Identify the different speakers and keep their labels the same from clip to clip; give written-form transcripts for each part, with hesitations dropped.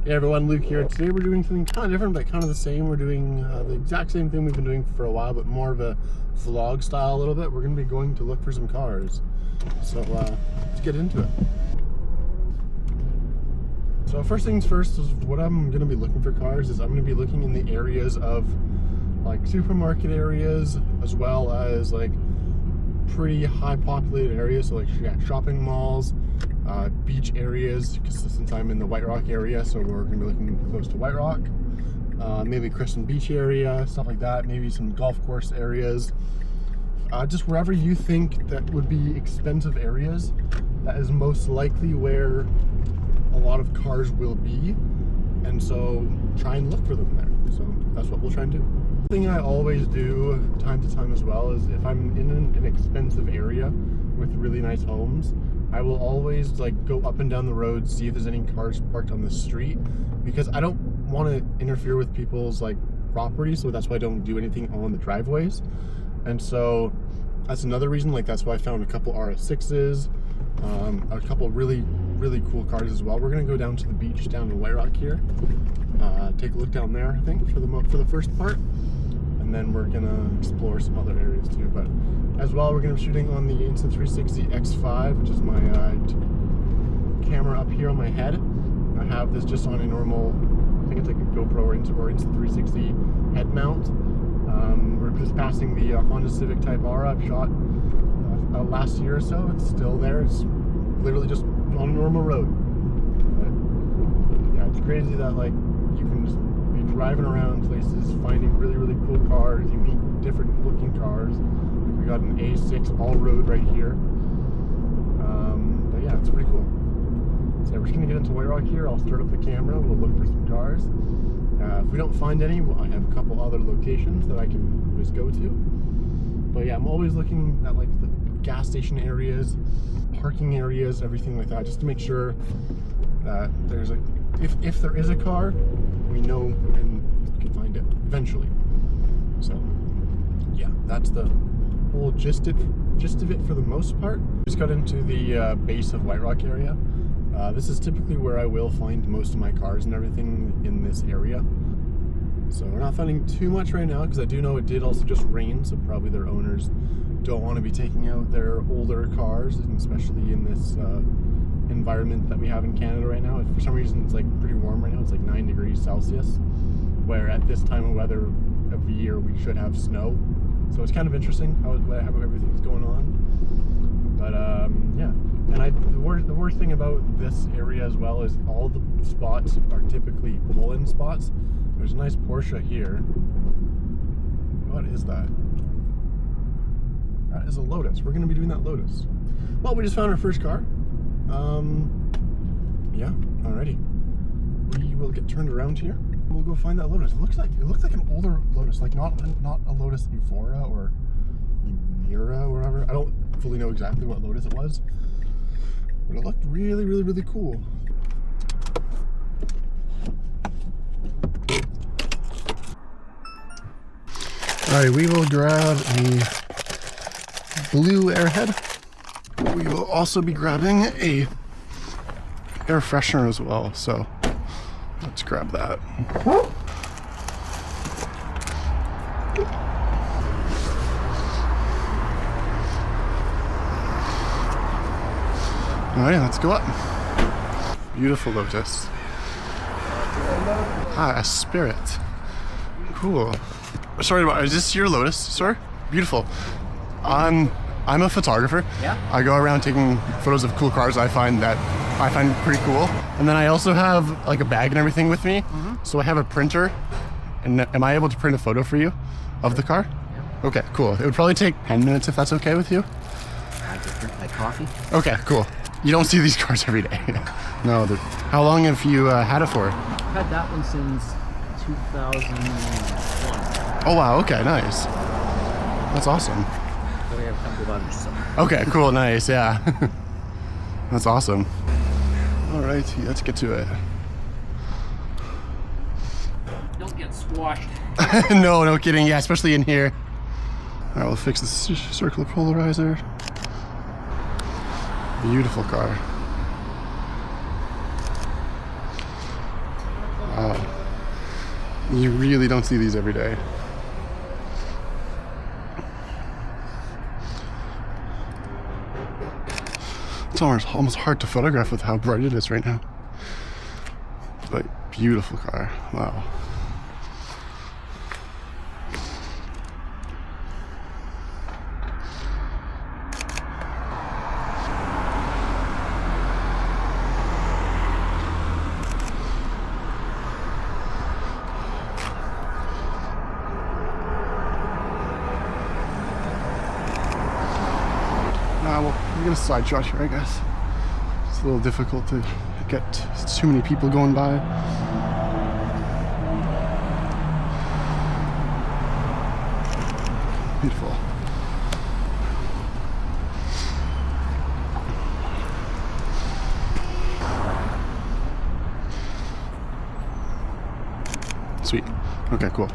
Speaker 1: Hey everyone, Luke here. Today we're doing something kind of different, but kind of the same. We're doing the exact same thing we've been doing for a while, but more of a vlog style a little bit. We're going to be going to look for some cars. So let's get into it. So first things first is what I'm going to be looking for cars is I'm going to be looking in the areas of like supermarket areas as well as like pretty high populated areas, so like shopping malls, beach areas, because since I'm in the White Rock area, so we're going to be looking close to White Rock, maybe Crescent Beach area, stuff like that, maybe some golf course areas, just wherever you think that would be expensive areas, that is most likely where a lot of cars will be, and so try and look for them there. So that's what we'll try and do. The thing I always do time to time as well is if I'm in an expensive area with really nice homes, I will always like go up and down the road, see if there's any cars parked on the street, because I don't want to interfere with people's like property, so that's why I don't do anything on the driveways. And so that's another reason, like that's why I found a couple RS6s, a couple really cool cars as well. We're gonna go down to the beach down in White Rock here, take a look down there, I think, for the first part, and then we're gonna explore some other areas too. But as well, we're gonna be shooting on the Insta360 X5, which is my camera up here on my head. I have this just on a normal, I think it's like a GoPro or Insta360 head mount. We're just passing the Honda Civic Type R I've shot last year or so. It's still there. It's literally just on a normal road. But yeah, it's crazy that like you can just be driving around places, finding really cool cars. You meet different looking cars. We got an A6 all-road right here. But yeah, it's pretty cool. So we're just gonna get into White Rock here. I'll start up the camera. We'll look for some cars. If we don't find any, I have a couple other locations that I can always go to. But yeah, I'm always looking at like the gas station areas, parking areas, everything like that, just to make sure that there's a, if there is a car, we know and can find it eventually. So yeah, that's the whole gist of it for the most part. Just got into the base of White Rock area. This is typically where I will find most of my cars and everything in this area. So we're not finding too much right now because I do know it did also just rain, so probably their owners don't want to be taking out their older cars, and especially in this environment that we have in Canada right now. For some reason it's like pretty warm right now. It's like 9 degrees Celsius, where at this time of weather of the year we should have snow. So it's kind of interesting how everything's going on. But yeah, and the worst thing about this area as well is all the spots are typically pull-in spots. There's a nice Porsche here. What is that? That is a Lotus. We're going to be doing that Lotus. Well, we just found our first car. Yeah, alrighty. We will get turned around here. We'll go find that Lotus. It looks like an older Lotus, like not a Lotus Evora or Emira or whatever. I don't fully know exactly what Lotus it was, but it looked really cool. Alright, we will grab a blue Airhead. We will also be grabbing a air freshener as well, so let's grab that. Alright, let's go up. Beautiful Lotus. Ah, a Spirit. Cool. Sorry, is this your Lotus, sir? Beautiful. I'm a photographer. Yeah. I go around taking photos of cool cars I find pretty cool. And then I also have like a bag and everything with me. Mm-hmm. So I have a printer. And am I able to print a photo for you of the car? Yeah. Okay, cool. It would probably take 10 minutes if that's okay with you.
Speaker 2: I could print my coffee. Okay,
Speaker 1: cool. You don't see these cars every day. No. How long have you had it for?
Speaker 2: I've had that one since 2001.
Speaker 1: Oh wow, okay, nice. That's awesome.
Speaker 2: So we have come to lunch, so.
Speaker 1: Okay, cool, nice, yeah. That's awesome. Alright, let's get to it.
Speaker 2: Don't get squashed.
Speaker 1: No kidding, yeah, especially in here. Alright, we'll fix this circular polarizer. Beautiful car. You really don't see these every day. It's almost hard to photograph with how bright it is right now. But beautiful car. Wow. Well, we're gonna side shot here, I guess. It's a little difficult to get too many people going by. Beautiful. Sweet. Okay, cool.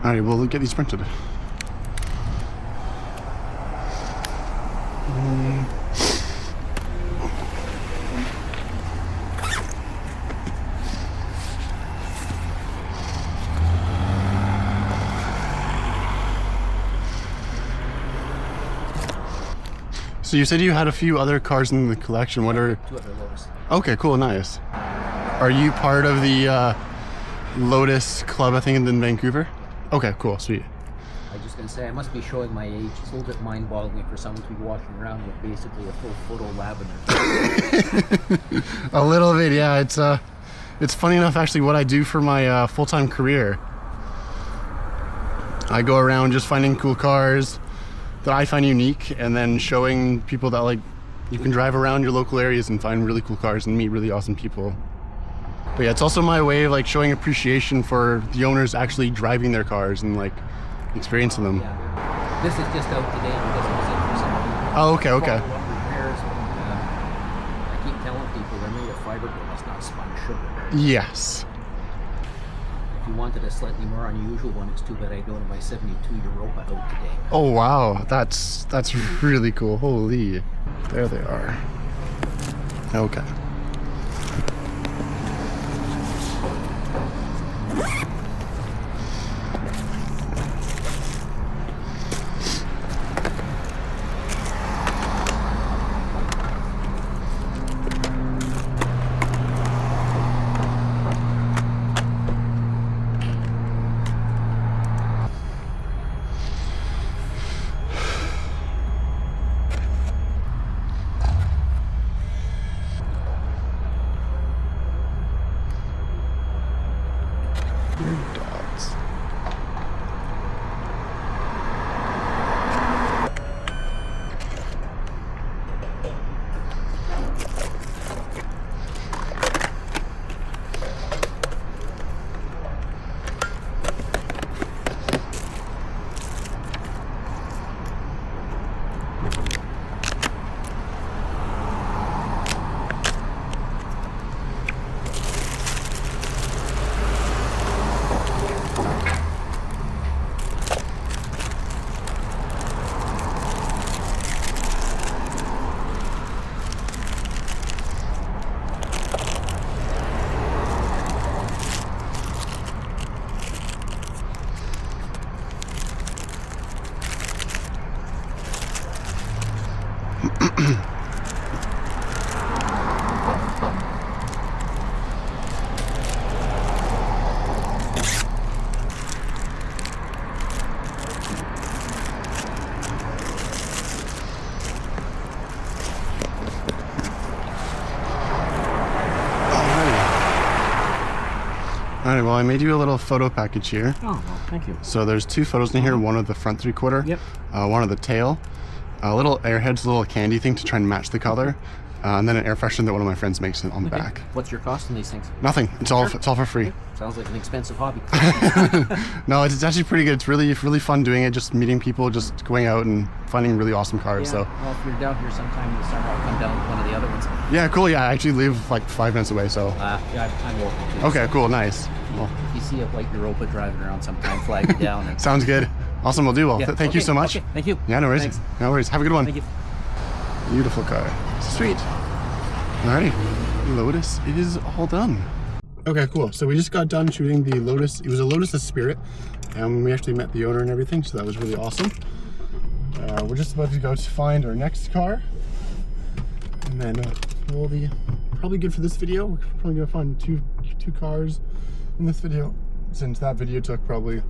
Speaker 1: Alright, we'll get these printed. So you said you had a few other cars in the collection. What are...
Speaker 2: 2 other Lotus.
Speaker 1: Okay, cool, nice. Are you part of the Lotus Club, I think, in Vancouver? Okay, cool, sweet.
Speaker 2: I was just going to say, I must be showing my age. It's a little bit mind-boggling for someone to be walking around with basically a full photo lab in their
Speaker 1: A little bit, yeah. It's funny enough, actually, what I do for my full-time career. I go around just finding cool cars that I find unique, and then showing people that, like, you can drive around your local areas and find really cool cars and meet really awesome people. But yeah, it's also my way of, like, showing appreciation for the owners actually driving their cars and, like, experiencing them.
Speaker 2: Yeah. This is just out today because it was in for some
Speaker 1: Oh, okay, okay.
Speaker 2: follow-up repairs. I keep telling people they're made of fiberglass, not spun sugar.
Speaker 1: Yes.
Speaker 2: If you wanted a slightly more unusual one, it's too bad I don't have my 72 Europa out today.
Speaker 1: Oh wow, that's really cool. Holy, there they are. Okay. Dots. Alright, well, I made you a little photo package here.
Speaker 2: Oh, well, thank you.
Speaker 1: So there's 2 photos in here, one of the front 3/4,
Speaker 2: Yep.
Speaker 1: One of the tail, a little airheads, a little candy thing to try and match the color, and then an air freshener that one of my friends makes on the back.
Speaker 2: What's your cost on these things?
Speaker 1: Nothing. It's all for free.
Speaker 2: Sounds like an expensive hobby.
Speaker 1: No, it's actually pretty good. It's really fun doing it, just meeting people, just going out and finding really awesome cars.
Speaker 2: Yeah.
Speaker 1: So
Speaker 2: Well, if you're down here sometime in the summer, I'll come down with one of the other ones.
Speaker 1: yeah, cool. Yeah, I actually live like 5 minutes away, so
Speaker 2: Yeah, I'm local too.
Speaker 1: okay, cool, nice. Well,
Speaker 2: If you see a white Europa driving around sometime, flag me down. And,
Speaker 1: sounds good. Awesome, we'll do. Well,
Speaker 2: yeah.
Speaker 1: thank you
Speaker 2: Okay,
Speaker 1: so much.
Speaker 2: Okay, thank you.
Speaker 1: Yeah, no worries.
Speaker 2: Thanks.
Speaker 1: No worries. Have a good one.
Speaker 2: Thank you.
Speaker 1: Beautiful car. Sweet. Alrighty. Lotus is all done. Okay, cool. So we just got done shooting the Lotus. It was a Lotus Esprit, and we actually met the owner and everything, so that was really awesome. We're just about to go to find our next car, and then we'll be probably good for this video. We're probably gonna find two cars in this video, since that video took probably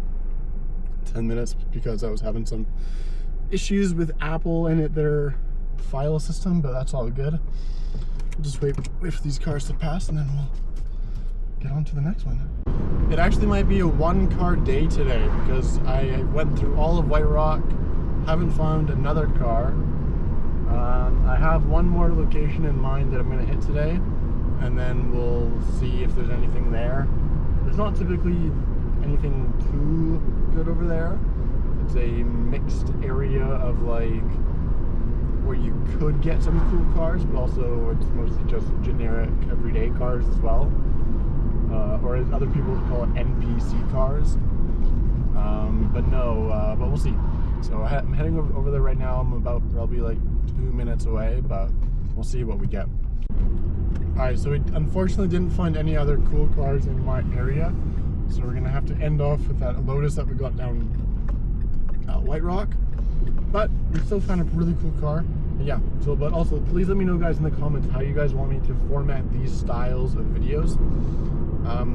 Speaker 1: 10 minutes because I was having some issues with Apple and their file system, but that's all good. We'll just wait for these cars to pass, and then we'll get on to the next one. It actually might be a one-car day today because I went through all of White Rock, haven't found another car. I have one more location in mind that I'm going to hit today, and then we'll see if there's anything there. There's not typically anything too good over there. It's a mixed area of like where you could get some cool cars, but also it's mostly just generic everyday cars as well. Or as other people call it, NPC cars. But we'll see. So I'm heading over there right now. I'm about probably like 2 minutes away, but we'll see what we get. Alright, so we unfortunately didn't find any other cool cars in my area. So we're gonna have to end off with that Lotus that we got down White Rock. But we still found a really cool car. But yeah, but also please let me know, guys, in the comments how you guys want me to format these styles of videos.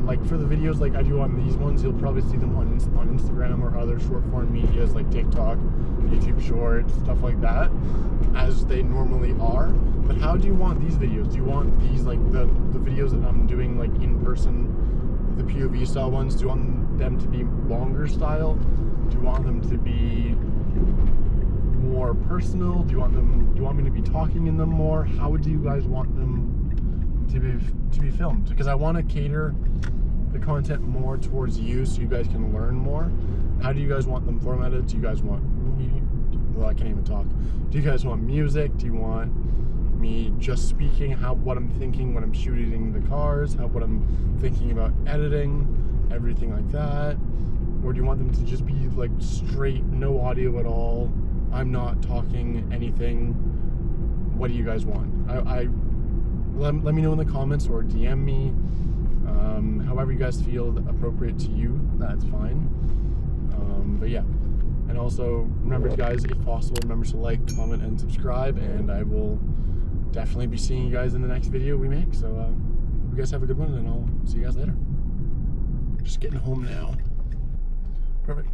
Speaker 1: Like for the videos like I do on these ones, you'll probably see them on Instagram or other short form medias like TikTok, YouTube Shorts, stuff like that, as they normally are. But how do you want these videos? Do you want these like the videos that I'm doing like in person, the POV style ones? Do you want them to be longer style? Do you want them to be more personal? Do you want me to be talking in them more? How do you guys want them to be filmed? Because I want to cater the content more towards you so you guys can learn more. How do you guys want them formatted? Do you guys want well, I can't even talk. Do you guys want music? Do you want me just speaking what I'm thinking when I'm shooting the cars, what I'm thinking about editing, everything like that? Or do you want them to just be like straight, no audio at all? I'm not talking anything. What do you guys want? Let me know in the comments or DM me. However you guys feel appropriate to you, that's fine. But yeah, and also remember, guys, if possible, remember to like, comment, and subscribe, and I will definitely be seeing you guys in the next video we make. So hope you guys have a good one, and I'll see you guys later. Just getting home now. Perfect.